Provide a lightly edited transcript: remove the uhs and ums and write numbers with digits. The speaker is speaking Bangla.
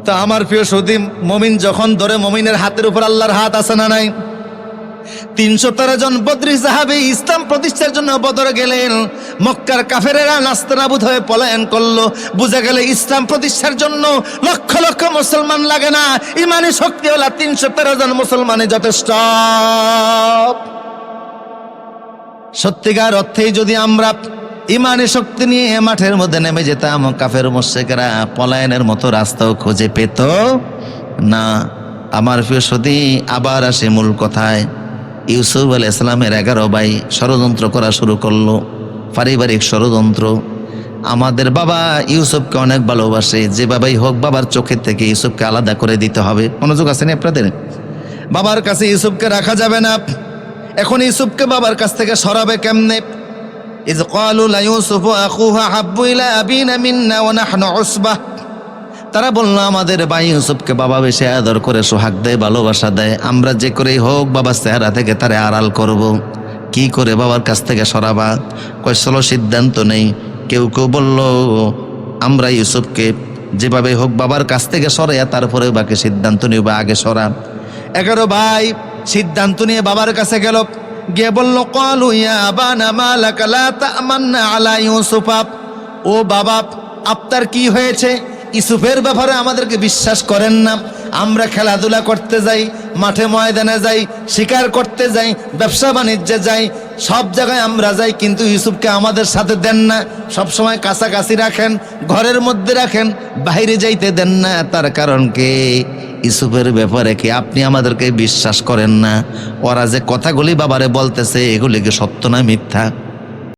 তা আমার প্রিয় সুদী, মমিন যখন ধরে, মমিনের হাতের উপর আল্লাহর হাত আছে না নাই? 313 জন বদরি সাহাবী ইসলাম প্রতিষ্ঠার জন্য বদরে গেলেন। মক্কার কাফেরেরা নাস্তানাবুদ হয়ে পলায়ন করলো। বুঝা গেল ইসলাম প্রতিষ্ঠার জন্য লক্ষ লক্ষ মুসলমান লাগে না, ইমানি শক্তিওয়ালা 313 জন মুসলমানই যথেষ্ট। সত্যিকার অর্থেই যদি আমরা ইমানি শক্তি নিয়ে মাঠের মধ্যে নেমে যেতাম, কাফের মুশরিকরা পলায়নের মতো রাস্তাও খুঁজে পেত না। আমার প্রিয় সুদী, আবার আসে মূল কথায়। ইউসুফ আলাইহিস সালামের 11 ভাই ষড়যন্ত্র করা শুরু করলো, পারিবারিক ষড়যন্ত্র। আমাদের বাবা ইউসুফকে অনেক ভালোবাসে, যে বাবাই হোক বাবার চোখের থেকে ইউসুফকে আলাদা করে দিতে হবে। মনোযোগ আছে না আপনাদের? বাবার কাছে ইউসুফকে রাখা যাবে না। এখন ইউসুফকে বাবার কাছ থেকে সরাবে কেমনে? ইয ক্বালু লা ইউসুফু আখুহু আহাব্বু ইলা আবিনা মিন্না ওয়া নাহনু উসবাহ। তারা বলল, আমাদের ভাই ইউসুফকে বাবা বেশি আদর করে, সোহাগ দেয়, ভালোবাসা দেয়। আমরা যে করেই হোক বাবার চেহারা থেকে তারে আড়াল করব। কি করে বাবার কাছ থেকে সরাবা? কয় চলো সিদ্ধান্ত নেই। কেউ কেউ বলল, আমরা ইউসুফকে যেভাবে হোক বাবার কাছ থেকে সরাইয়া তারপরে বাকি সিদ্ধান্ত নিব, আগে সরা। 11 ভাই সিদ্ধান্ত নিয়ে বাবার কাছে গেল, গিয়ে বলল, ক্বালু ইয়া আবানা মা লাকা লা তা'মান্না আলা ইউসুফা। ও বাবা, আপনার কি হয়েছে? ইউসুফের ব্যাপারে আমাদেরকে বিশ্বাস করেন না? আমরা খেলাধুলা করতে যাই, মাঠে ময়দানে যাই, শিকার করতে যাই, ব্যবসা বাণিজ্যে যাই, সব জায়গায় আমরা যাই, কিন্তু ইউসুফকে আমাদের সাথে দেন না। সবসময় কাছাকাছি রাখেন, ঘরের মধ্যে রাখেন, বাইরে যাইতে দেন না। তার কারণ কি? ইউসুফের ব্যাপারে কি আপনি আমাদেরকে বিশ্বাস করেন না? ওরা যে কথাগুলি বাবারে বলতেছে, এগুলি কি সত্য না মিথ্যা?